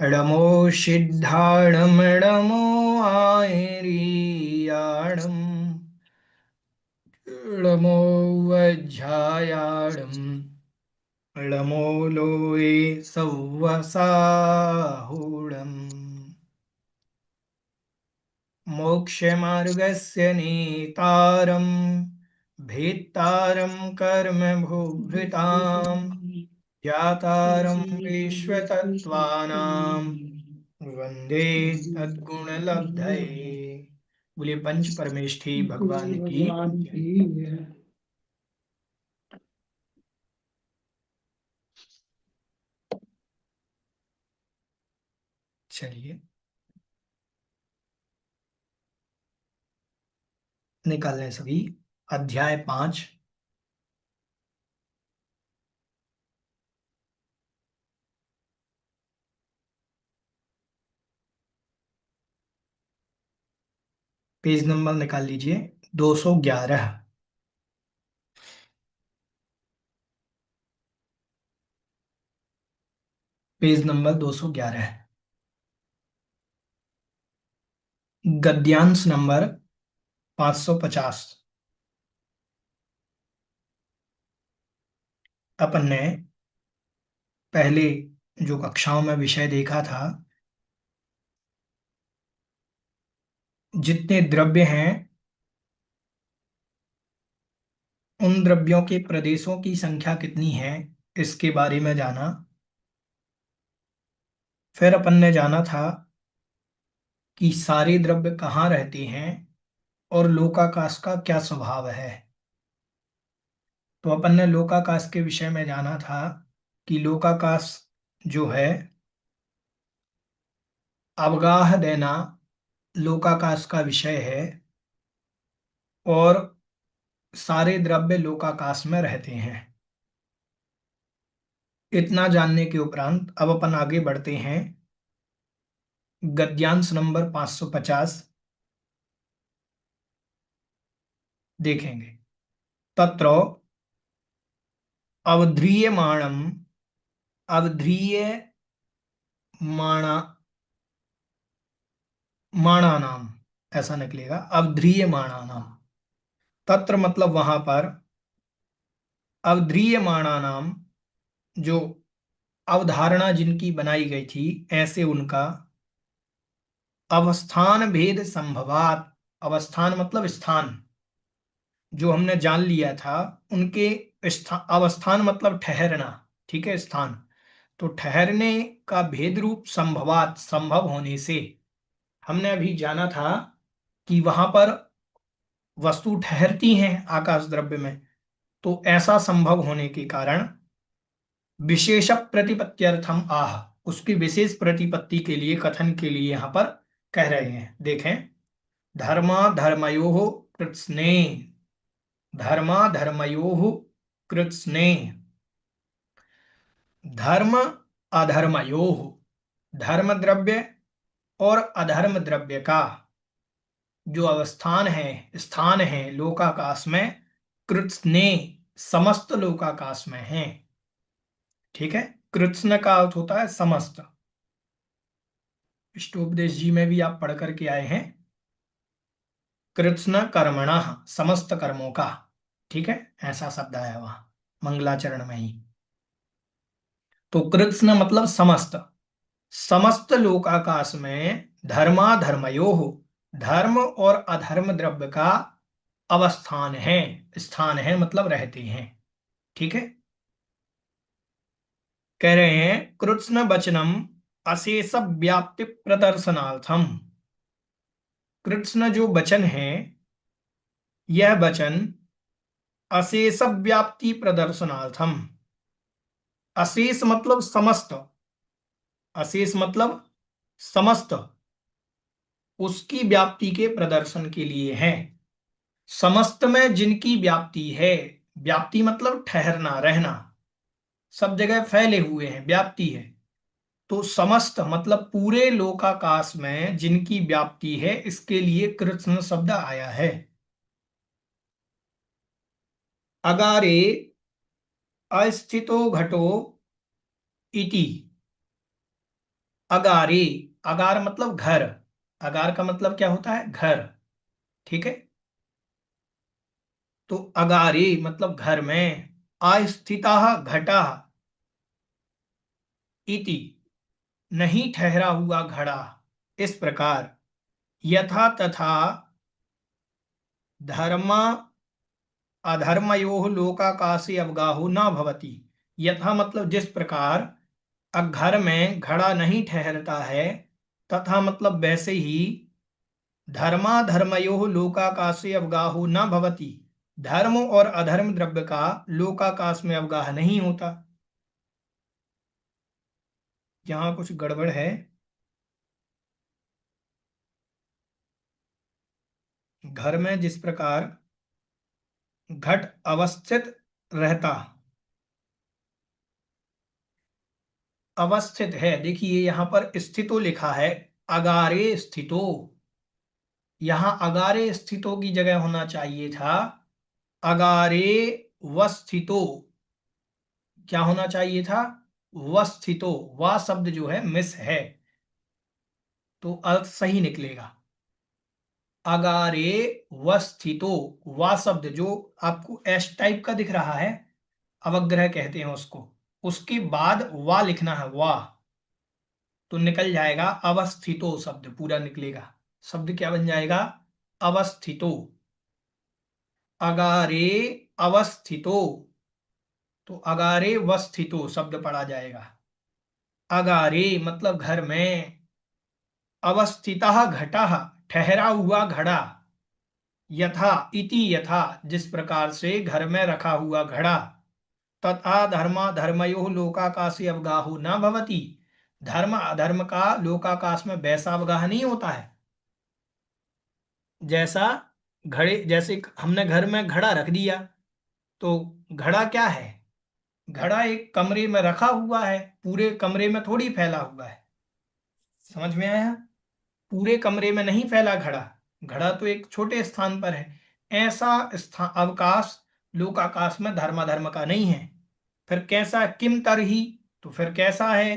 णमो सिद्धाणमणमो आयरीयाणम् णमो वज्झायाणम् णमो लोये सव्वसाहुणम् मोक्षमार्गस्य नेतारम् भेत्तारं कर्म भूभृताम् ज्ञातारं विश्वतत्त्वानां वंदे तद्गुणलब्धये। बोलिए पंच परमेष्ठी भगवान की। चलिए निकाल लें सभी। अध्याय 5। पेज नंबर निकाल लीजिए 211। Page number 211। गद्यांश नंबर 550। अपन ने पहले जो कक्षाओं में विषय देखा था, जितने द्रव्य हैं उन द्रव्यों के प्रदेशों की संख्या कितनी है, इसके बारे में जाना। फिर अपन ने जाना था कि सारे द्रव्य कहाँ रहते हैं और लोकाकाश का क्या स्वभाव है। तो अपन ने लोकाकाश के विषय में जाना था कि लोकाकाश जो है, अवगाह देना लोकाकाश का विषय है और सारे द्रव्य लोकाकाश में रहते हैं। इतना जानने के उपरांत अब अपन आगे बढ़ते हैं। गद्यांश नंबर 550 देखेंगे। तत्र अवध्रियमाणम अवध्रियमाणा माणानाम, ऐसा निकलेगा अवध्रियमाणानाम। तत्र मतलब वहां पर, अवध्रियमाणानाम जो अवधारणा जिनकी बनाई गई थी, ऐसे उनका अवस्थान भेद संभवात। अवस्थान मतलब स्थान, जो हमने जान लिया था उनके अवस्थान मतलब ठहरना, ठीक है, स्थान। तो ठहरने का भेद रूप संभवात, संभव होने से, हमने अभी जाना था कि वहां पर वस्तु ठहरती हैं आकाश द्रव्य में। तो ऐसा संभव होने के कारण विशेष प्रतिपत्त्यर्थम आह, उसकी विशेष प्रतिपत्ति के लिए, कथन के लिए यहां पर कह रहे हैं। देखें, धर्मा धर्मयोः कृत्स्ने, धर्मा धर्मयोः कृत्स्ने, धर्म अधर्मयोः, धर्म द्रव्य और अधर्म द्रव्य का जो अवस्थान है, स्थान है लोकाकाश में, कृत्स्ने समस्त लोकाकाश में है। ठीक है, कृत्स्न का अर्थ होता है समस्त। इष्टोपदेश जी में भी आप पढ़ करके आए हैं, कृत्स्न कर्मणः, समस्त कर्मों का। ठीक है, ऐसा शब्द आया वहां मंगलाचरण में ही। तो कृत्स्न मतलब समस्त, समस्त लोकाकाश में धर्मा धर्मयोः, धर्म और अधर्म द्रव्य का अवस्थान है, स्थान है, मतलब रहते हैं। ठीक है, कह रहे हैं कृत्स्न वचनम अशेष व्याप्ति प्रदर्शनार्थम। कृत्स्न जो वचन है, यह वचन अशेष व्याप्ति प्रदर्शनार्थम। अशेष मतलब समस्त, अशेष मतलब समस्त, उसकी व्याप्ति के प्रदर्शन के लिए है। समस्त में जिनकी व्याप्ति है, व्याप्ति मतलब ठहरना, रहना, सब जगह फैले हुए हैं, व्याप्ति है। तो समस्त मतलब पूरे लोकाकाश में जिनकी व्याप्ति है, इसके लिए कृत्स्न शब्द आया है। अगारे अस्थितो घटो इति। अगारे, अगार मतलब घर, अगार का मतलब क्या होता है, घर, ठीक है। तो अगारे मतलब घर में, अस्थिता घटा इति, नहीं ठहरा हुआ घड़ा, इस प्रकार, यथा तथा धर्म अधर्मयोः लोकाकाशे अवगाहो न भवति। यथा मतलब जिस प्रकार घर में घड़ा नहीं ठहरता है, तथा मतलब वैसे ही धर्माधर्मयोः लोकाकाशे अवगाहो न भवति, धर्म और अधर्म द्रव्य का लोकाकाश में अवगाह नहीं होता। यहाँ कुछ गड़बड़ है। घर में जिस प्रकार घट अवस्थित रहता, अवस्थित है, देखिए यहां पर स्थितो लिखा है, अगारे स्थितो, यहां अगारे स्थितो की जगह होना चाहिए था अगारे वस्थितो। क्या होना चाहिए था, वस्थितो, वा शब्द जो है मिस है, तो अर्थ सही निकलेगा। अगारे वस्थितो, वा शब्द जो आपको एस टाइप का दिख रहा है, अवग्रह कहते हैं उसको, उसके बाद वा लिखना है, वा, तो निकल जाएगा अवस्थितो, शब्द पूरा निकलेगा। शब्द क्या बन जाएगा, अवस्थितो। अगारे अवस्थितो, तो अगारे वस्थितो शब्द पढ़ा जाएगा। अगारे मतलब घर में, अवस्थितः घटः ठहरा हुआ घड़ा, यथा इति यथा जिस प्रकार से घर में रखा हुआ घड़ा, तथा धर्मा धर्मयोः लोकाकाशे अवगाहो न भवति, धर्म अधर्म का लोकाकाश में वैसा अवगाह नहीं होता है। जैसा घड़े, जैसे हमने घर में घड़ा रख दिया, तो घड़ा क्या है, घड़ा एक कमरे में रखा हुआ है, पूरे कमरे में थोड़ी फैला हुआ है। समझ में आया, पूरे कमरे में नहीं फैला घड़ा, घड़ा तो एक छोटे स्थान पर है। ऐसा स्थान अवकाश लोकाकाश में धर्माधर्म का नहीं है। फिर कैसा, किम तरही, तो फिर कैसा है,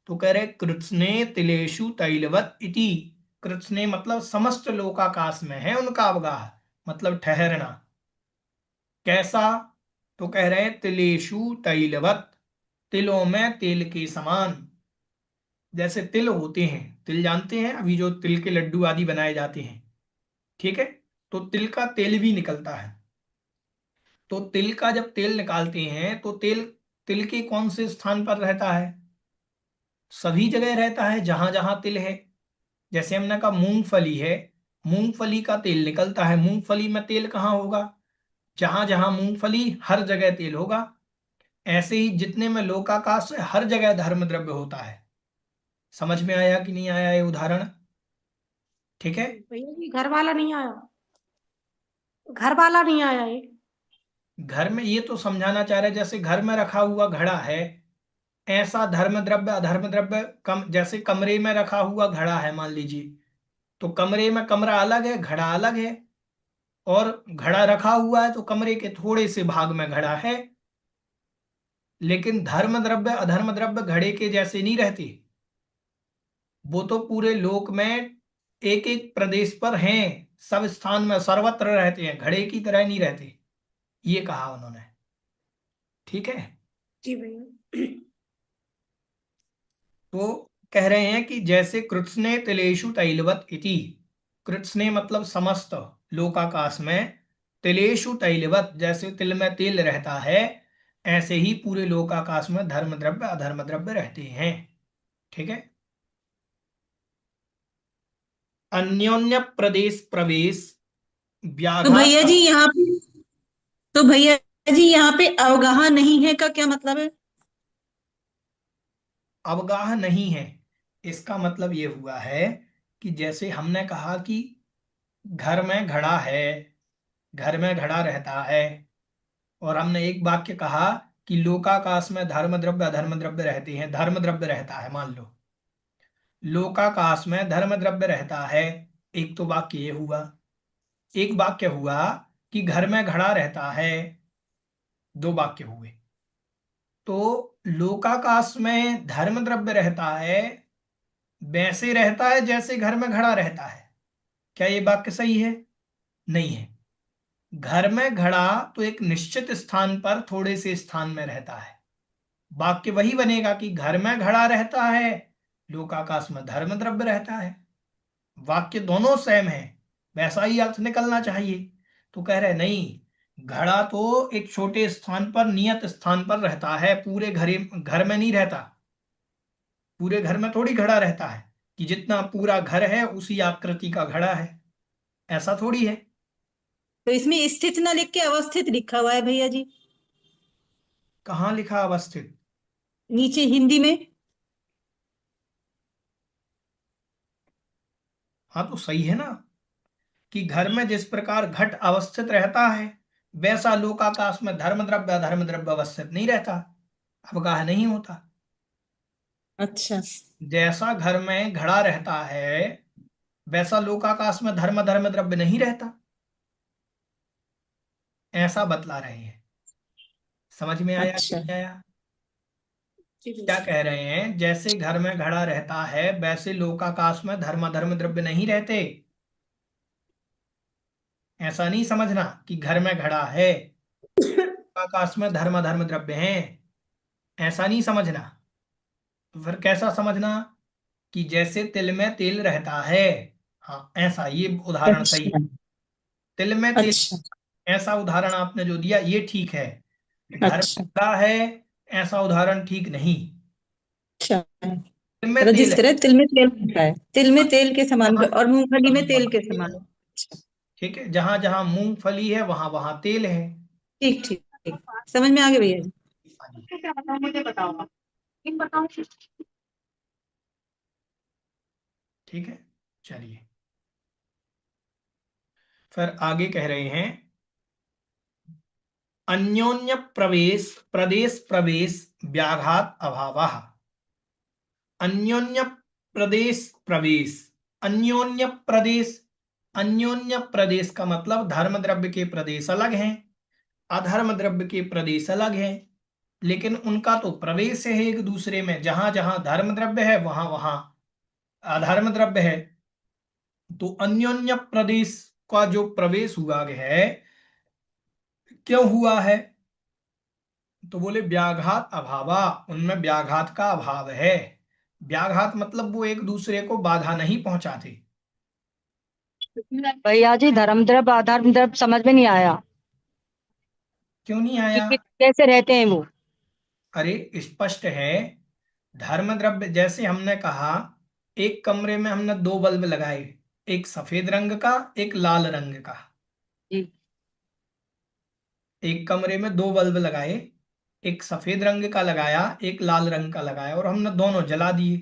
तो कह रहे कृत्स्ने तिलेषु तैलवत इति। कृत्स्ने मतलब समस्त लोकाकाश में है उनका अवगाह, मतलब ठहरना। कैसा, तो कह रहे तिलेषु तैलवत, तिलों में तेल के समान। जैसे तिल होते हैं, तिल जानते हैं, अभी जो तिल के लड्डू आदि बनाए जाते हैं, ठीक है, तो तिल का तेल भी निकलता है। तो तिल का जब तेल निकालते हैं, तो तेल तिल के कौन से स्थान पर रहता है, सभी जगह रहता है जहां जहां तिल है। जैसे हमने कहा मूंगफली है, मूंगफली का तेल निकलता है, मूंगफली में तेल कहाँ होगा, जहां जहां मूंगफली हर जगह तेल होगा। ऐसे ही जितने में लोकाकाश है, हर जगह धर्म द्रव्य होता है। समझ में आया कि नहीं आया ये उदाहरण, ठीक है। भैया जी घर वाला नहीं आया, घर वाला नहीं आया ये। घर में ये तो समझाना चाह रहे, जैसे घर में रखा हुआ घड़ा है, ऐसा धर्म द्रव्य अधर्म द्रव्य कम, जैसे कमरे में रखा हुआ घड़ा है मान लीजिए, तो कमरे में कमरा अलग है, घड़ा अलग है, और घड़ा रखा हुआ है तो कमरे के थोड़े से भाग में घड़ा है। लेकिन धर्म द्रव्य अधर्म द्रव्य घड़े के जैसे नहीं रहते, वो तो पूरे लोक में एक एक प्रदेश पर हैं, सब स्थान में सर्वत्र रहते हैं, घड़े की तरह नहीं रहते, ये कहा उन्होंने, ठीक है। जी भैया। तो कह रहे हैं कि जैसे कृत्स्ने तिलेषु तैलवत इति, कृत्स्ने मतलब समस्त लोकाकाश में, तिलेषु तैलवत जैसे तिल में तेल रहता है, ऐसे ही पूरे लोकाकाश में धर्म द्रव्य अधर्म द्रव्य रहते हैं, ठीक है। अन्योन्य प्रदेश प्रवेश तो व्याघात भैया जी यहाँ पे तो भैया जी यहाँ पे अवगाह नहीं है का क्या मतलब है? अवगाह नहीं है, इसका मतलब ये हुआ है कि जैसे हमने कहा कि घर में घड़ा है, घर में घड़ा रहता है, और हमने एक वाक्य कहा कि लोकाकाश में धर्म द्रव्य अधर्म द्रव्य रहते हैं, धर्म द्रव्य रहता है, मान लो लोकाकाश में धर्म द्रव्य रहता है। एक तो वाक्य ये हुआ। एक वाक्य हुआ कि घर में घड़ा रहता है, दो वाक्य हुए। तो लोकाकाश में धर्म द्रव्य रहता है, वैसे रहता है जैसे घर में घड़ा रहता है। क्या ये वाक्य सही है? नहीं है। घर में घड़ा तो एक निश्चित स्थान पर थोड़े से स्थान में रहता है। वाक्य वही बनेगा कि घर में घड़ा रहता है, लोकाकाश में धर्म द्रव्य रहता है। वाक्य दोनों सेम है, वैसा ही अर्थ निकलना चाहिए। तो कह रहे नहीं, घड़ा तो एक छोटे स्थान पर, नियत स्थान पर रहता है, पूरे घर में नहीं रहता। पूरे घर में थोड़ी घड़ा रहता है कि जितना पूरा घर है उसी आकृति का घड़ा है, ऐसा थोड़ी है। तो इसमें स्थित न लिख के अवस्थित लिखा हुआ है भैया जी, कहाँ लिखा अवस्थित? नीचे हिंदी में। हाँ तो सही है ना, कि घर में जिस प्रकार घट अवस्थित रहता है, वैसा लोकाकाश में धर्म द्रव्य अधर्म द्रव्य अवस्थित नहीं रहता, अवगाह नहीं होता। अच्छा। जैसा घर में घड़ा रहता है, वैसा लोकाकाश में धर्म धर्म द्रव्य नहीं रहता, ऐसा बतला रहे हैं। समझ में आया कि अच्छा नहीं आया? जी क्या भैया। कह रहे हैं? जैसे घर में घड़ा रहता है, वैसे लोकाकाश में धर्म धर्म द्रव्य नहीं रहते। ऐसा नहीं समझना कि घर में घड़ा है, लोकाकाश में धर्म धर्म द्रव्य हैं, ऐसा नहीं समझना। तो फिर कैसा समझना? कि जैसे तिल में तेल रहता है, हाँ ऐसा, ये उदाहरण सही है। अच्छा तिल में तेल, अच्छा ऐसा उदाहरण आपने जो दिया ये ठीक है। घर में अच्छा घड़ा है, ऐसा उदाहरण ठीक नहीं। अच्छा। तिल में तेल है, रजिस्टर है, तिल में तेल होता है, तिल में तेल के समान जहां और मूंगफली में वहां तेल वहां के तेल समान। है। अच्छा। ठीक है, जहां जहां मूंगफली है वहां वहां तेल है। ठीक ठीक ठीक, समझ में आ गया भैया जी। हाँ जी। क्या बताऊं, मुझे बताओ, इन बताओ। ठीक है, चलिए फिर आगे कह रहे हैं, अन्योन्य प्रवेश प्रदेश प्रवेश व्याघात अभावः। अन्योन्य प्रदेश प्रवेश, अन्योन्य प्रदेश, अन्योन्य प्रदेश का मतलब धर्म द्रव्य के प्रदेश अलग हैं, अधर्म द्रव्य के प्रदेश अलग हैं, लेकिन उनका तो प्रवेश है एक दूसरे में। जहां जहां धर्म द्रव्य है वहां वहां अधर्म द्रव्य है। तो अन्योन्य प्रदेश का जो प्रवेश हुआ है, क्यों हुआ है? तो बोले व्याघात अभावा, उनमें व्याघात का अभाव है। व्याघात मतलब वो एक दूसरे को बाधा नहीं पहुंचाते। भैया जी धर्म द्रव्य अधर्म द्रव्य समझ में नहीं आया क्यों नहीं कि आया? कैसे रहते हैं वो। अरे स्पष्ट है। धर्म द्रव्य जैसे हमने कहा, एक कमरे में हमने दो बल्ब लगाए, एक सफेद रंग का एक लाल रंग का। जी एक कमरे में दो बल्ब लगाए, एक सफेद रंग का लगाया एक लाल रंग का लगाया, और हमने दोनों जला दिए।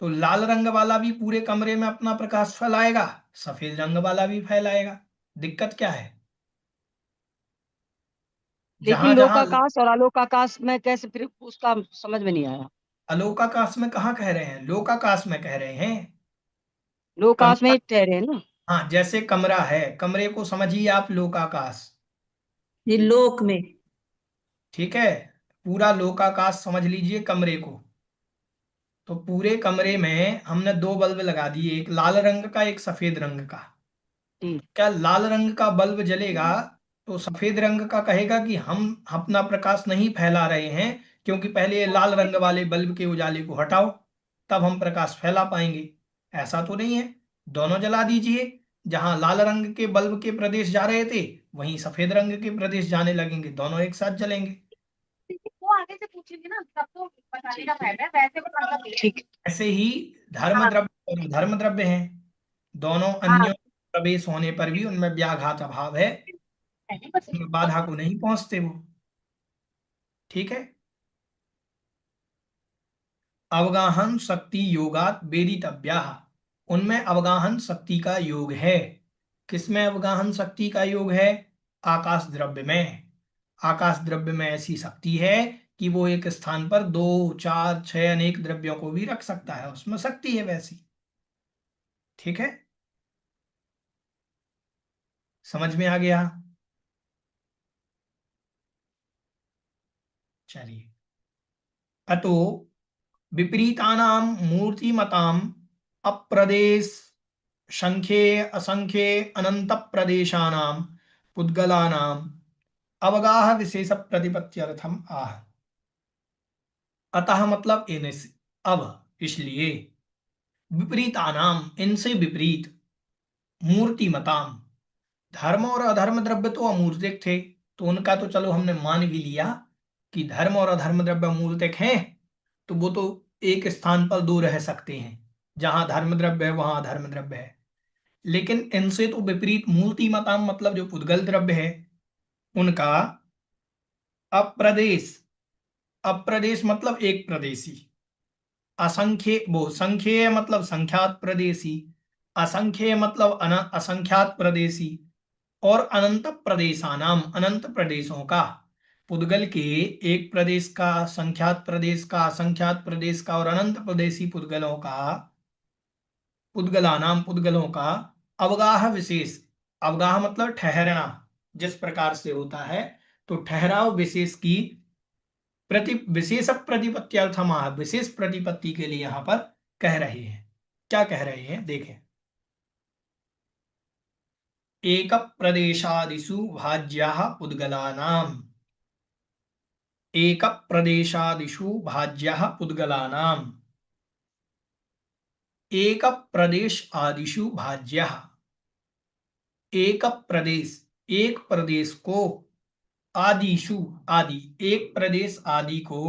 तो लाल रंग वाला भी पूरे कमरे में अपना प्रकाश फैलाएगा, सफेद रंग वाला भी फैलाएगा। दिक्कत क्या है? लेकिन जहां जहां लोकाकाश और अलोकाकाश में कैसे, फिर उसका समझ में नहीं आया। अलोकाकाश में कहाँ कह रहे हैं, लोकाकाश में कह रहे हैं। लोकाश में कमरा, ही ठहरे हैं ना। हाँ जैसे कमरा है, कमरे को समझिए आप लोकाकाश। ये लोक में। ठीक है, पूरा लोकाकाश समझ लीजिए कमरे को। तो पूरे कमरे में हमने दो बल्ब लगा दिए, एक लाल रंग का एक सफेद रंग का। जी क्या लाल रंग का बल्ब जलेगा तो सफेद रंग का कहेगा कि हम अपना प्रकाश नहीं फैला रहे हैं, क्योंकि पहले ये लाल रंग वाले बल्ब के उजाले को हटाओ, तब हम प्रकाश फैला पाएंगे। ऐसा तो नहीं है। दोनों जला दीजिए, जहां लाल रंग के बल्ब के प्रदेश जा रहे थे वहीं सफेद रंग के प्रदेश जाने लगेंगे, दोनों एक साथ जलेंगे। वो आगे से पूछेंगे ना तब तो बताने का फायदा है, वैसे को मतलब ठीक। ऐसे ही धर्म हाँ द्रव्य और धर्म द्रव्य हैं, दोनों हाँ। अन्यों प्रवेश होने पर भी उनमें व्याघात अभाव है। पहले बस बाधा को नहीं पहुंचते वो। ठीक है। अवगाहन शक्ति योगात वेदितव्या, उनमें अवगाहन शक्ति का योग है। किसमें अवगाहन शक्ति का योग है? आकाश द्रव्य में। आकाश द्रव्य में ऐसी शक्ति है कि वो एक स्थान पर 2, 4, 6 अनेक द्रव्यों को भी रख सकता है, उसमें शक्ति है वैसी। ठीक है, समझ में आ गया? चलिए, अतो विपरीतानां मूर्तिमताम् अप्रदेश संख्ये असंख्ये अनंत प्रदेशानां पुद्गलानां अवगाह विशेष प्रतिपत्त्यर्थम आह। अतः मतलब इनसे, अब इसलिए, विपरीतानाम इनसे विपरीत, मूर्तिमताम, धर्म और अधर्म द्रव्य तो अमूर्तिक थे, तो उनका तो चलो हमने मान भी लिया कि धर्म और अधर्म द्रव्य अमूर्तिक हैं, तो वो तो एक स्थान पर दो रह सकते हैं, जहां धर्म द्रव्य है वहां अधर्म द्रव्य है। लेकिन इनसे तो विपरीत मूर्तिमताम मतलब जो पुद्गल द्रव्य है उनका अप्रदेश, अप्रदेश मतलब एक प्रदेशी, असंख्य वो संख्येय मतलब संख्यात प्रदेशी, असंख्येय मतलब असंख्यात प्रदेशी, और अनंत प्रदेशानाम अनंत प्रदेशों का, पुद्गल के एक प्रदेश का, संख्यात प्रदेश का, असंख्यात प्रदेश का और अनंत प्रदेशी पुद्गलों का, पुद्गलानाम पुद्गलों का अवगाह विशेष, अवगाह मतलब ठहरना, जिस प्रकार से होता है, तो ठहराव विशेष की विशेष प्रतिपत्त्यर्थम, विशेष प्रतिपत्ति के लिए यहां पर कह रहे हैं। क्या कह रहे हैं देखें। एक प्रदेशादिषु भाज्याः पुद्गलानाम्, एक प्रदेशादिषु भाज्याः पुद्गलानाम्, एक प्रदेश आदिषु भाज्याः, एक प्रदेश, एक प्रदेश को, आदिषु आदि, एक प्रदेश आदि को,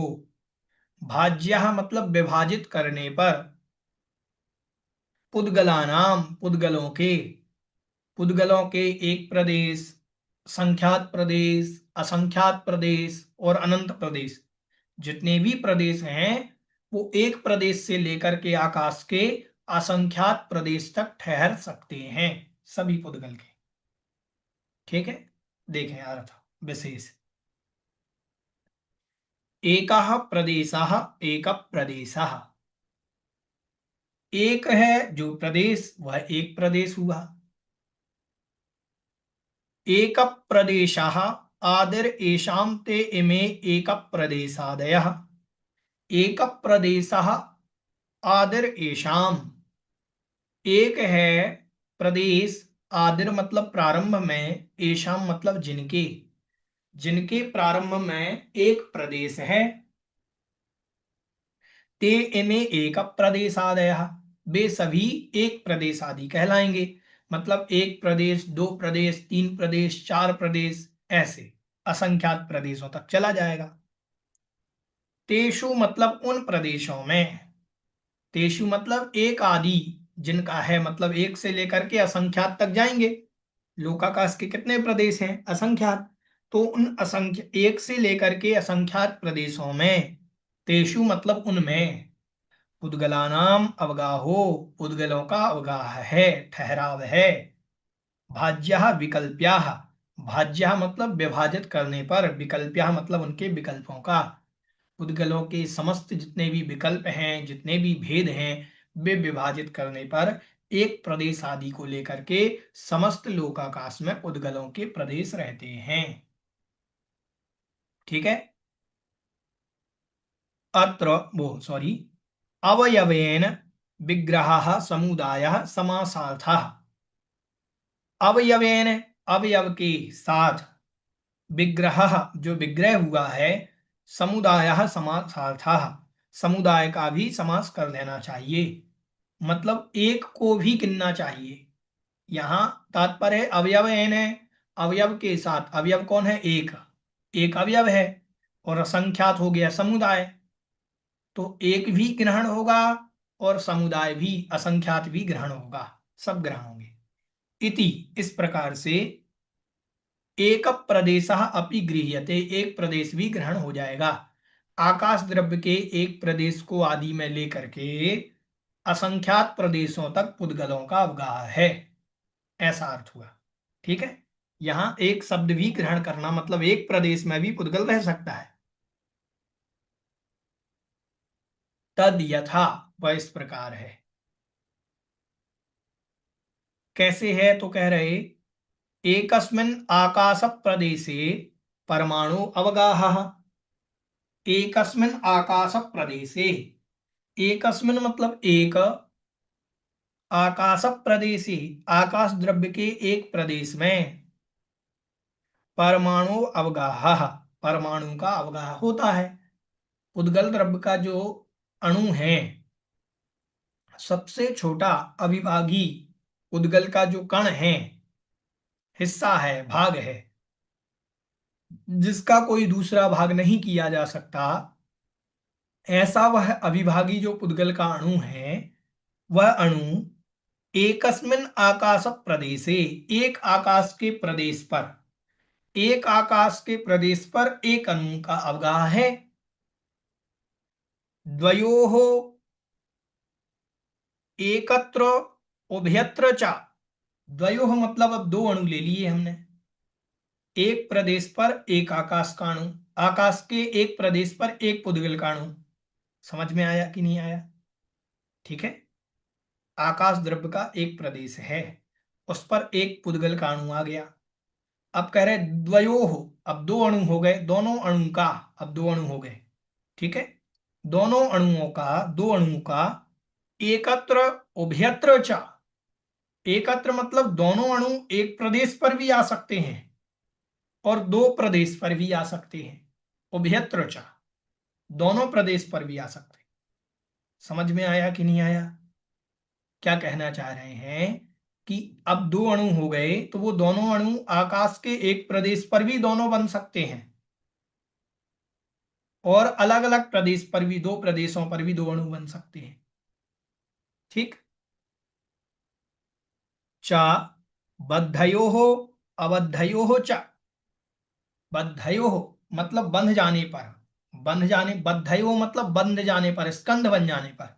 भाज्याः मतलब विभाजित करने पर, पुद्गलानाम पुद्गलों के, पुद्गलों के एक प्रदेश, संख्यात प्रदेश, असंख्यात प्रदेश और अनंत प्रदेश, जितने भी प्रदेश हैं वो एक प्रदेश से लेकर के आकाश के असंख्यात प्रदेश तक ठहर सकते हैं, सभी पुद्गल के। ठीक है, देखें अर्थ विशेष। एकः प्रदेशः, एक प्रदेशः, एक है जो प्रदेश वह एक प्रदेश हुआ। एक प्रदेशः आदिर एषां ते इमे एक प्रदेशादयः, एक प्रदेशः आदिर एषां, एक है प्रदेश, आदिर मतलब प्रारंभ में, एषां मतलब जिनके, जिनके प्रारंभ में एक प्रदेश है, ते इमे एक प्रदेशादयः, वे सभी एक प्रदेश आदि कहलाएंगे। मतलब एक प्रदेश, दो प्रदेश, तीन प्रदेश, चार प्रदेश, ऐसे असंख्यात प्रदेशों तक चला जाएगा। तेषु मतलब उन प्रदेशों में, तेषु मतलब एक आदि, जिनका है मतलब एक से लेकर के असंख्यात तक जाएंगे। लोकाकाश के कितने प्रदेश हैं? असंख्यात। तो उन असंख्य एक से लेकर के असंख्यात प्रदेशों में, तेषु मतलब उनमें, पुद्गलानाम अवगाहो, पुद्गलों का अवगाह है, ठहराव है। भाज्यः विकल्प्याः, भाज्यः मतलब विभाजित करने पर, विकल्प्याः मतलब उनके विकल्पों का, पुद्गलों के समस्त जितने भी विकल्प हैं, जितने भी भेद हैं, वे विभाजित करने पर एक प्रदेश आदि को लेकर के समस्त लोकाकाश में पुद्गलों के प्रदेश रहते हैं। ठीक है, अत्र वो सॉरी अवयवेन विग्रह समुदाय समासार्थः, अवयवेन अवयव के साथ, विग्रह जो विग्रह हुआ है, समुदाय समासार्थः समुदाय का भी समास कर लेना चाहिए, मतलब एक को भी गिनना चाहिए। यहां तात्पर्य अवयवेन है, अवयव के साथ, अवयव कौन है? एक, एक अवयव है, और असंख्यात हो गया समुदाय, तो एक भी ग्रहण होगा और समुदाय भी, असंख्यात भी ग्रहण होगा, सब ग्रहण होंगे। इति इस प्रकार से, एक प्रदेशः अपि गृह्यते, एक प्रदेश भी ग्रहण हो जाएगा। आकाश द्रव्य के एक प्रदेश को आदि में लेकर के असंख्यात प्रदेशों तक पुद्गलों का अवगाह है, ऐसा अर्थ हुआ। ठीक है, यहां एक शब्द भी ग्रहण करना मतलब एक प्रदेश में भी पुद्गल रह सकता है। तद यथा, वह इस प्रकार है। कैसे है तो कह रहे एकस्मिन् आकाश प्रदेशे परमाणु अवगाहः। एकस्मिन् आकाश प्रदेशे, एकस्मिन् मतलब एक, आकाश प्रदेशे आकाश द्रव्य के एक प्रदेश में, परमाणु अवगाह, परमाणु का अवगाह होता है। उद्गल द्रव्य का जो अणु है, सबसे छोटा अविभागी उद्गल का जो कण है, हिस्सा है, भाग है, जिसका कोई दूसरा भाग नहीं किया जा सकता, ऐसा वह अविभागी जो पुद्गल का अणु है, वह अणु एकस्मिन् आकाश प्रदेशे, एक आकाश के प्रदेश पर, एक आकाश के प्रदेश पर एक अणु का अवगाह है। द्वयोः एकत्र उभयत्र च, द्वयोः मतलब अब दो अणु ले लिए हमने, एक प्रदेश पर एक आकाश का अणु, आकाश के एक प्रदेश पर एक पुद्गल का अणु। समझ में आया कि नहीं आया? ठीक है, आकाश द्रव्य का एक प्रदेश है, उस पर एक पुद्गल का अणु आ गया। अब कह रहे द्वयोः, अब दो अणु हो गए, दोनों अणु का, अब दो अणु हो गए। ठीक है, दोनों अणुओं का, दो अणुओं का एकत्र उभयत्र च, एकत्र मतलब दोनों अणु एक प्रदेश पर भी आ सकते हैं और दो प्रदेश पर भी आ सकते हैं। उभयत्र च, दोनों प्रदेश पर भी आ सकते हैं। समझ में आया कि नहीं आया? क्या कहना चाह रहे हैं कि अब दो अणु हो गए तो वो दोनों अणु आकाश के एक प्रदेश पर भी दोनों बन सकते हैं और अलग अलग प्रदेश पर भी, दो प्रदेशों पर भी दो अणु बन सकते हैं। ठीक, चा बद्धयोः अबद्धयोः च, बद्धयोः मतलब बंध जाने पर, बंध जाने, बद्धयोः मतलब बंध जाने पर, स्कंध बन जाने पर,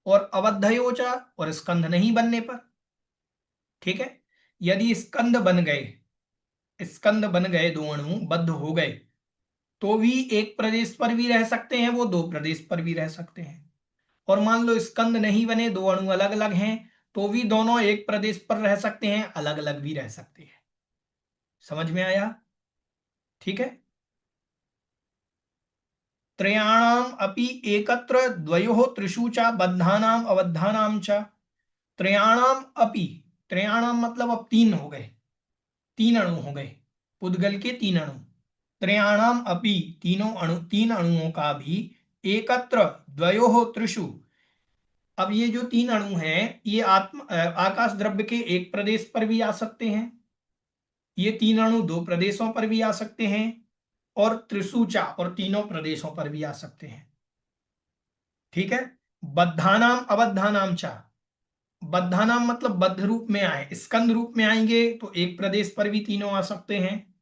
और अबद्धयोः च और स्कंध नहीं बनने पर। ठीक है, यदि स्कंद बन गए, स्कंद बन गए, दो अणु बद्ध हो गए, तो भी एक प्रदेश पर भी रह सकते हैं, वो दो प्रदेश पर भी रह सकते हैं। और मान लो स्कंद नहीं बने, दो अणु अलग अलग हैं, तो भी दोनों एक प्रदेश पर रह सकते हैं, अलग अलग भी रह सकते हैं। समझ में आया? ठीक है, त्रयाणाम अपि एकत्र द्वयोः त्रिषु च बद्धानाम अबद्धानाम च, त्रयाणाम अपि, त्रयाणाम मतलब अब तीन हो गए, तीन अणु हो गए, पुद्गल के तीन अणु, त्रयाणाम अपि तीनों अणु, तीन अणुओं का भी, एकत्र द्वयोः त्रिषु, अब ये जो तीन अणु हैं ये आकाश द्रव्य के एक प्रदेश पर भी आ सकते हैं, ये तीन अणु दो प्रदेशों पर भी आ सकते हैं, और त्रिशुचा और तीनों प्रदेशों पर भी आ सकते हैं। ठीक है, बद्धानाम अबद्धानाम चा, बद्धानाम मतलब बद्ध रूप में आए, स्कंद रूप में आएंगे तो एक प्रदेश पर भी तीनों आ सकते हैं,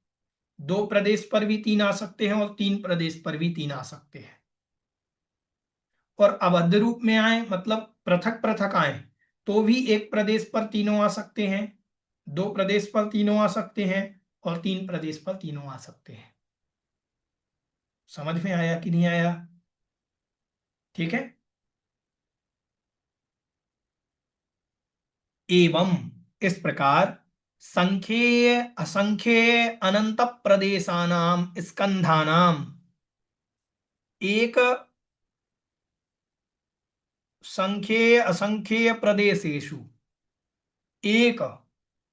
दो प्रदेश पर भी तीन आ सकते हैं, और तीन प्रदेश पर भी तीन आ सकते हैं। और अबद्ध रूप में आए मतलब पृथक पृथक आए तो भी एक प्रदेश पर तीनों आ सकते हैं, दो प्रदेश पर तीनों आ सकते हैं, और तीन प्रदेश पर तीनों आ सकते हैं। समझ में आया कि नहीं आया? ठीक है, एवं इस प्रकार संख्येय असंख्येय अनंत प्रदेशानाम स्कंधानाम एक संख्येय असंख्येय प्रदेशेषु, एक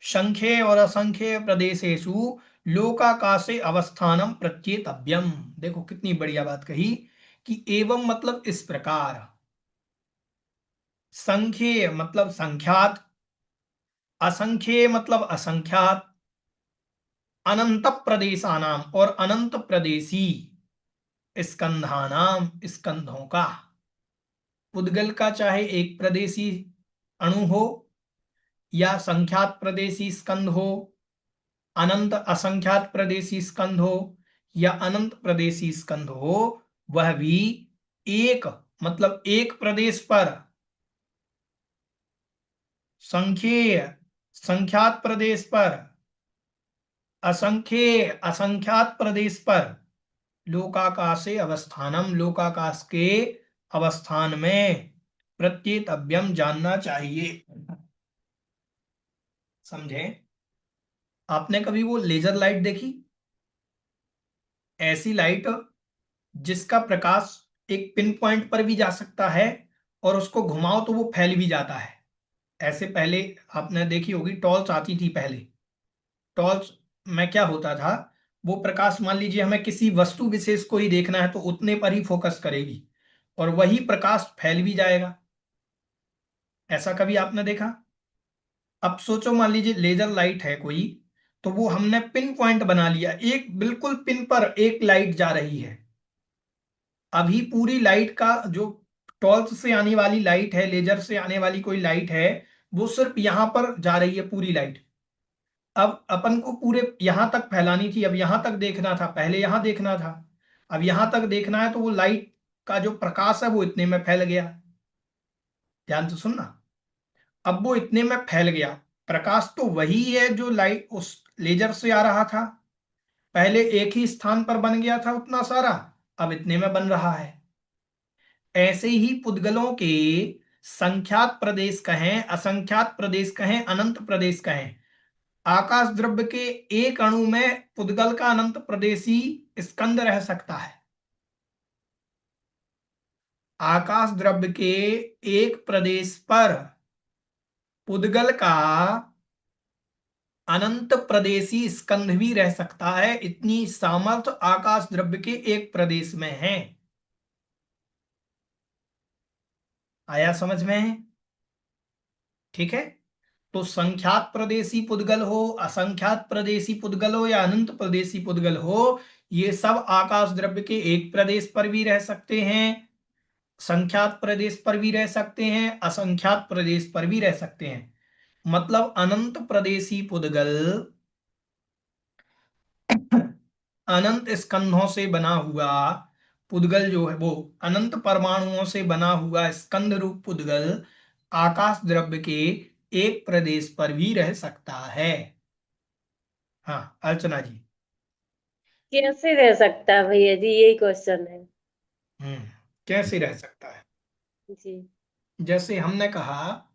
संख्येय और असंख्येय प्रदेशेषु लोकाकाशे अवस्थानम प्रत्येतव्यम। देखो कितनी बढ़िया बात कही कि एवं मतलब इस प्रकार, संख्येय मतलब संख्यात, असंख्येय मतलब असंख्यात, अनंत प्रदेशानाम और अनंत प्रदेशी, स्कंधानाम स्कंधों का, पुद्गल का चाहे एक प्रदेशी अणु हो या संख्यात प्रदेशी स्कंध हो, अनंत असंख्यात प्रदेशी स्कंध हो या अनंत प्रदेशी स्कंध हो, वह भी एक मतलब एक प्रदेश पर संख्येय संख्यात प्रदेश पर असंख्येय असंख्यात प्रदेश पर लोकाकाशे अवस्थानम, लोकाकाश के अवस्थान में प्रत्येतव्यम जानना चाहिए। समझे? आपने कभी वो लेजर लाइट देखी? ऐसी लाइट जिसका प्रकाश एक पिन पॉइंट पर भी जा सकता है और उसको घुमाओ तो वो फैल भी जाता है। ऐसे पहले आपने देखी होगी, टॉर्च आती थी पहले। टॉर्च में क्या होता था, वो प्रकाश मान लीजिए हमें किसी वस्तु विशेष को ही देखना है तो उतने पर ही फोकस करेगी और वही प्रकाश फैल भी जाएगा। ऐसा कभी आपने देखा? अब सोचो, मान लीजिए लेजर लाइट है कोई, तो वो हमने पिन पॉइंट बना लिया, एक बिल्कुल पिन पर एक लाइट जा रही है। अभी पूरी लाइट का जो टॉर्च से आने वाली लाइट है, लेजर से आने वाली कोई लाइट है, वो सिर्फ यहां पर जा रही है पूरी लाइट। अब अपन को पूरे यहां तक फैलानी थी, अब यहां तक देखना था, पहले यहां देखना था। अब यहां तक देखना है तो वो लाइट का जो प्रकाश है वो इतने में फैल गया। ध्यान से सुनना। अब वो इतने में फैल गया, प्रकाश तो वही है जो लाइट उस लेजर से आ रहा था, पहले एक ही स्थान पर बन गया था उतना सारा, अब इतने में बन रहा है। ऐसे ही पुद्गलों के संख्यात प्रदेश कहें, असंख्यात प्रदेश कहें, अनंत प्रदेश कहें, आकाश द्रव्य के एक अणु में पुद्गल का अनंत प्रदेशी स्कंद रह सकता है। आकाश द्रव्य के एक प्रदेश पर पुद्गल का अनंत प्रदेशी स्कंध भी रह सकता है। इतनी सामर्थ्य आकाश द्रव्य के एक प्रदेश में है। आया समझ में? ठीक है। तो संख्यात प्रदेशी पुद्गल हो, असंख्यात प्रदेशी पुद्गल हो या अनंत प्रदेशी पुद्गल हो, ये सब आकाश द्रव्य के एक प्रदेश पर भी रह सकते हैं, संख्यात प्रदेश पर भी रह सकते हैं, असंख्यात प्रदेश पर भी रह सकते हैं। मतलब अनंत प्रदेशी पुद्गल अनंत स्कंधों से बना हुआ पुद्गल जो है, वो अनंत परमाणुओं से बना हुआ स्कंद रूप पुद्गल आकाश द्रव्य के एक प्रदेश पर भी रह सकता है। हाँ अर्चना जी। कैसे रह सकता है भैया जी, यही क्वेश्चन है। हम्म कैसे रह सकता है? जी। जैसे हमने कहा,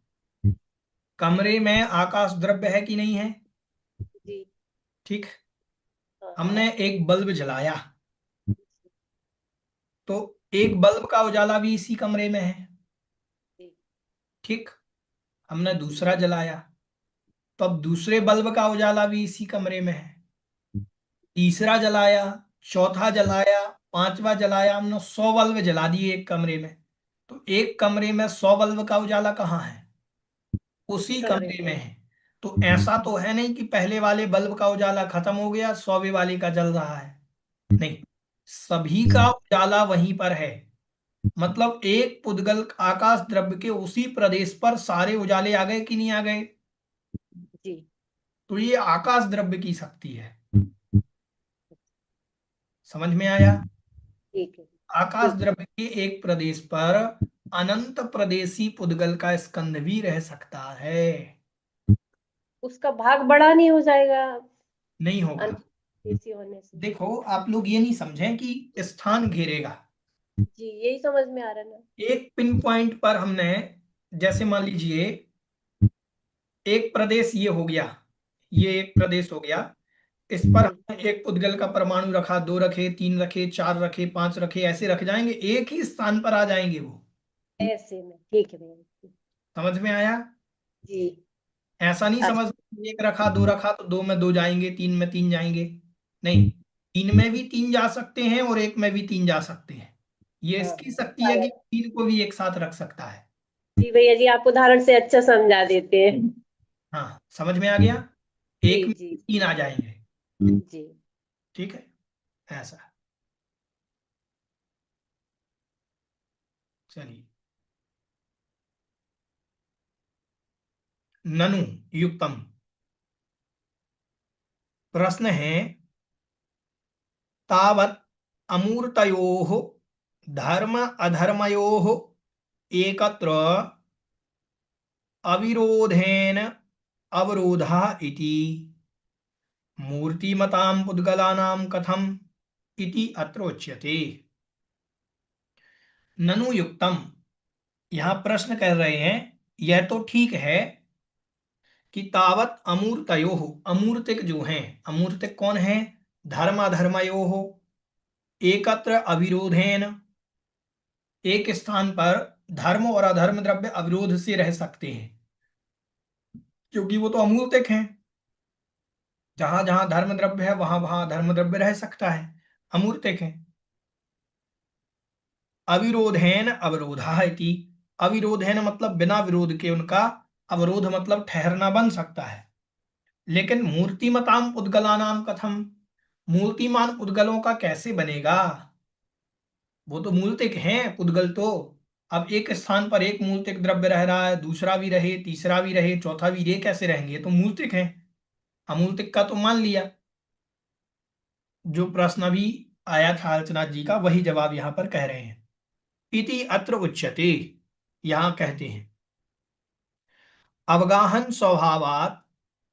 कमरे में आकाश द्रव्य है कि नहीं है? जी। ठीक। हाँ। हमने एक बल्ब जलाया, तो एक बल्ब का उजाला भी इसी कमरे में है। जी। ठीक। हमने दूसरा जलाया, तो अब दूसरे बल्ब का उजाला भी इसी कमरे में है। तीसरा जलाया, चौथा जलाया, पांचवा जलाया, हमने 100 बल्ब जला दिए एक कमरे में। तो एक कमरे में 100 बल्ब का उजाला कहाँ है? इसी उसी कमरे कमरे में। में है। तो ऐसा तो है नहीं कि पहले वाले बल्ब का उजाला खत्म हो गया, 100वें वाले का जल रहा है। नहीं, सभी का उजाला वहीं पर है। मतलब एक पुद्गल आकाश द्रव्य के उसी प्रदेश पर सारे उजाले आ गए कि नहीं आ गए? जी। तो ये आकाश द्रव्य की शक्ति है। समझ में आया? ठीक है। आकाश ठीक है। द्रव्य के एक प्रदेश पर अनंत प्रदेशी पुद्गल का स्कंध भी रह सकता है। उसका भाग बड़ा नहीं हो जाएगा नहीं होगा। अनदेशी होने से? देखो, आप लोग ये नहीं समझें कि स्थान घेरेगा। जी, यही समझ में आ रहा है ना। एक पिन पॉइंट पर हमने, जैसे मान लीजिए एक प्रदेश ये हो गया, ये एक प्रदेश हो गया, इस पर जी। हमने एक पुद्गल का परमाणु रखा, दो रखे, तीन रखे, चार रखे, पांच रखे, ऐसे रख जाएंगे, एक ही स्थान पर आ जाएंगे वो। ऐसे में ठीक है भैया। समझ में आया? जी। ऐसा नहीं समझ, अच्छा। एक रखा दो रखा तो दो में दो जाएंगे, तीन में तीन जाएंगे। नहीं, तीन में भी तीन जा सकते हैं और एक में भी तीन जा सकते हैं। ये हाँ। इसकी शक्ति है कि तीन को भी एक साथ रख सकता है। जी भैया जी, आप उदाहरण से अच्छा समझा देते हैं। हाँ समझ में आ गया? जी। एक में जी। तीन आ जाएंगे। जी। ठीक है, ऐसा। चलिए, ननु युक्तम प्रश्न है तावत् अमूर्तयोः धर्म अधर्मयोः एकत्र अविरोधेन अवरोधः इति मूर्तिमतां पुद्गलानां कथम् इति अत्र उच्यते। ननु युक्तम, यहां प्रश्न कर रहे हैं यह तो ठीक है कि तावत अमूर्तयोः, अमूर्तिक जो हैं, अमूर्तिक कौन है, धर्म अधर्मयोः एकत्र अविरोधेन, एक स्थान पर धर्म और अधर्म द्रव्य अविरोध से रह सकते हैं, क्योंकि वो तो अमूर्तिक हैं। जहां जहां धर्म द्रव्य है वहां वहां धर्म द्रव्य रह सकता है, अमूर्तिक है। अविरोधेन अवरोधा इति, अविरोधेन मतलब बिना विरोध के उनका अवरोध मतलब ठहरना बन सकता है। लेकिन मूर्तिमताम पुद्गलानाम कथम, मूर्तिमान पुद्गलों का कैसे बनेगा, वो तो मूर्तिक हैं पुद्गल तो। अब एक स्थान पर एक मूर्तिक द्रव्य रह रहा है, दूसरा भी रहे, तीसरा भी रहे, चौथा भी रहे, कैसे रहेंगे, तो मूर्तिक हैं। अमूर्तिक का तो मान लिया। जो प्रश्न अभी आया था अर्चनाथ जी का, वही जवाब यहां पर कह रहे हैं। इति अत्र उच्यते, यहां कहते हैं अवगाहन स्वभावात्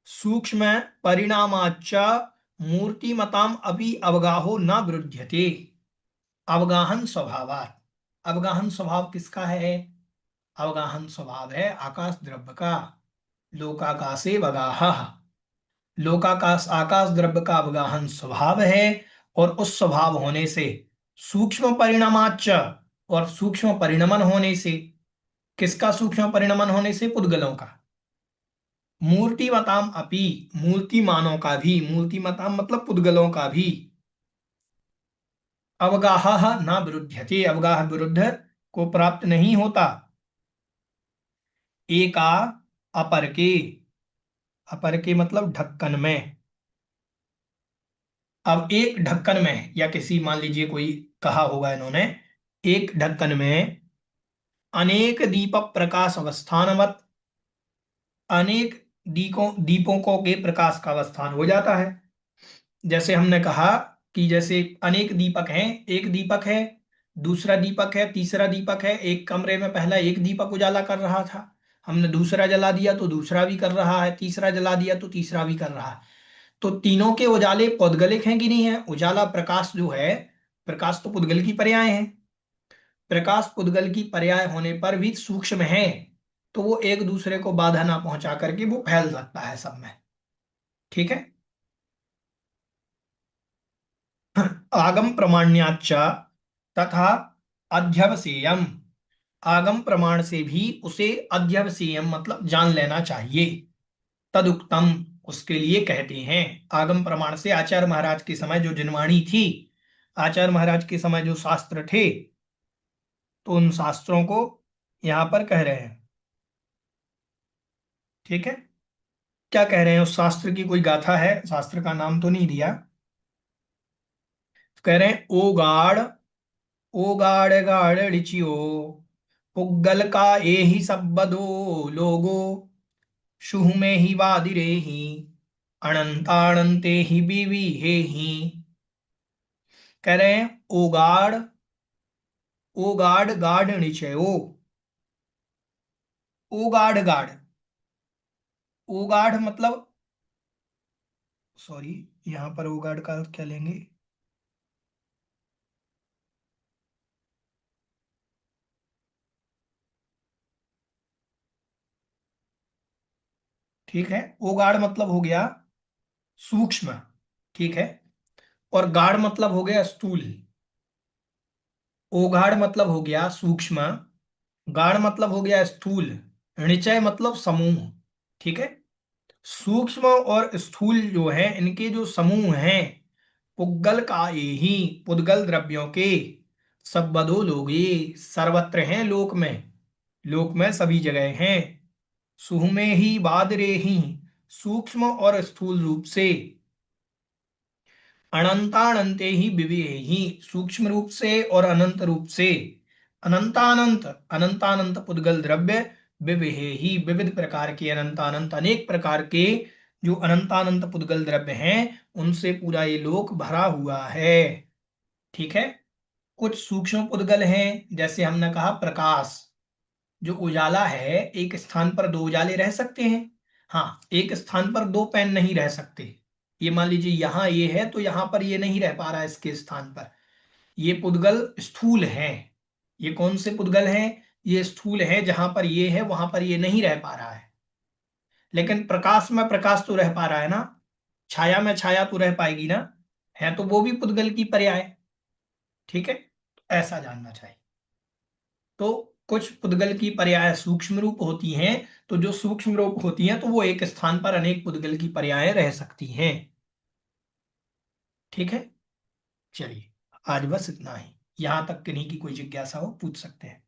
सूक्ष्म परिणामाच्च मूर्तिमताम अपि अवगाहो न विरुध्यते। अवगाहन स्वभावात्, अवगाहन स्वभाव किसका है, अवगाहन स्वभाव है आकाश द्रव्य का। लोकाकाशे वगाहः, लोकाकाश आकाश द्रव्य का अवगाहन स्वभाव है, और उस स्वभाव होने से सूक्ष्म परिणामाच्च, और सूक्ष्म परिणमन होने से, किसका सूक्ष्म परिणमन होने से, पुद्गलों का। मूर्तिमताम अपि, मूर्तिमानों का भी, मूर्तिमताम मतलब पुद्गलों का भी, अवगाह न विरुध्यते, अवगाह विरुद्ध को प्राप्त नहीं होता। एका अपर के, अपर के मतलब ढक्कन में। अब एक ढक्कन में, या किसी मान लीजिए कोई कहा होगा इन्होंने, एक ढक्कन में अनेक दीप प्रकाश अवस्थानवत, अनेक दीपों को के प्रकाश का अवस्थान हो जाता है। जैसे हमने कहा कि जैसे अनेक दीपक हैं, एक दीपक है, दूसरा दीपक है, तीसरा दीपक है। एक कमरे में पहला एक दीपक उजाला कर रहा था, हमने दूसरा जला दिया तो दूसरा भी कर रहा है, तीसरा जला दिया तो तीसरा भी कर रहा है। तो तीनों के उजाले पौद्गलिक हैं कि नहीं है, उजाला प्रकाश जो है, प्रकाश तो पुद्गल की पर्याय है, प्रकाश पुद्गल की पर्याय होने पर भी सूक्ष्म है, तो वो एक दूसरे को बाधा ना पहुंचा करके वो फैल सकता है सब में। ठीक है। आगम प्रमाण्याच्च तथा अध्यवसेयम, आगम प्रमाण से भी उसे अध्यवसेयम मतलब जान लेना चाहिए। तदुक्तम, उसके लिए कहते हैं, आगम प्रमाण से आचार्य महाराज के समय जो जिनवाणी थी, आचार्य महाराज के समय जो शास्त्र थे, तो उन शास्त्रों को यहां पर कह रहे हैं। ठीक है। क्या कह रहे हैं, उस शास्त्र की कोई गाथा है, शास्त्र का नाम तो नहीं दिया। कह रहे हैं ओ गाड़ गाड़ ऋचियो पुग्गल का ए ही सब्बदो लोगो शुह में ही वादिरे ही अनंतानंते ही बीवी हे ही। कह रहे हैं ओ गाड़ गाड़ ऋचयो, ओ गाड़ गाड़, ओ गाढ़ मतलब, सॉरी, यहां पर ओ गाड़ का अर्थ क्या लेंगे, ठीक है। ओगाढ़ मतलब हो गया सूक्ष्म, ठीक है, और गाढ़ मतलब हो गया स्थूल। ओगाढ़ मतलब हो गया सूक्ष्म, गाढ़ मतलब हो गया स्थूल, ऋचय मतलब समूह। ठीक है। सूक्ष्म और स्थूल जो है, इनके जो समूह हैं, पुग्गल का ये ही, पुद्गल द्रव्यों के, सबदो लोगे, सर्वत्र हैं लोक में, लोक में सभी जगह हैं। सुह में ही बादरे ही, सूक्ष्म और स्थूल रूप से, अनंतानंते ही विवेह ही, सूक्ष्म रूप से और अनंत रूप से, अनंतानंत, अनंतानंत पुद्गल द्रव्य, विवेह ही, विविध प्रकार के, अनंतानंत अनेक प्रकार के जो अनंतानंत पुद्गल द्रव्य हैं उनसे पूरा ये लोक भरा हुआ है। ठीक है। कुछ सूक्ष्म पुद्गल हैं, जैसे हमने कहा प्रकाश, जो उजाला है, एक स्थान पर दो उजाले रह सकते हैं। हाँ, एक स्थान पर दो पेन नहीं रह सकते। ये मान लीजिए यहां ये है तो यहां पर ये नहीं रह पा रहा है इसके स्थान पर। ये पुद्गल स्थूल है। ये कौन से पुद्गल हैं? ये स्थूल है, जहां पर ये है वहां पर ये नहीं रह पा रहा है। लेकिन प्रकाश में प्रकाश तो रह पा रहा है ना, छाया में छाया तो रह पाएगी ना, है तो वो भी पुद्गल की पर्याय। ठीक है, तो ऐसा जानना चाहिए। तो कुछ पुद्गल की पर्याय सूक्ष्म रूप होती हैं, तो जो सूक्ष्म रूप होती हैं तो वो एक स्थान पर अनेक पुद्गल की पर्याय रह सकती हैं। ठीक है, चलिए आज बस इतना ही। यहां तक किन्हीं की कोई जिज्ञासा हो पूछ सकते हैं।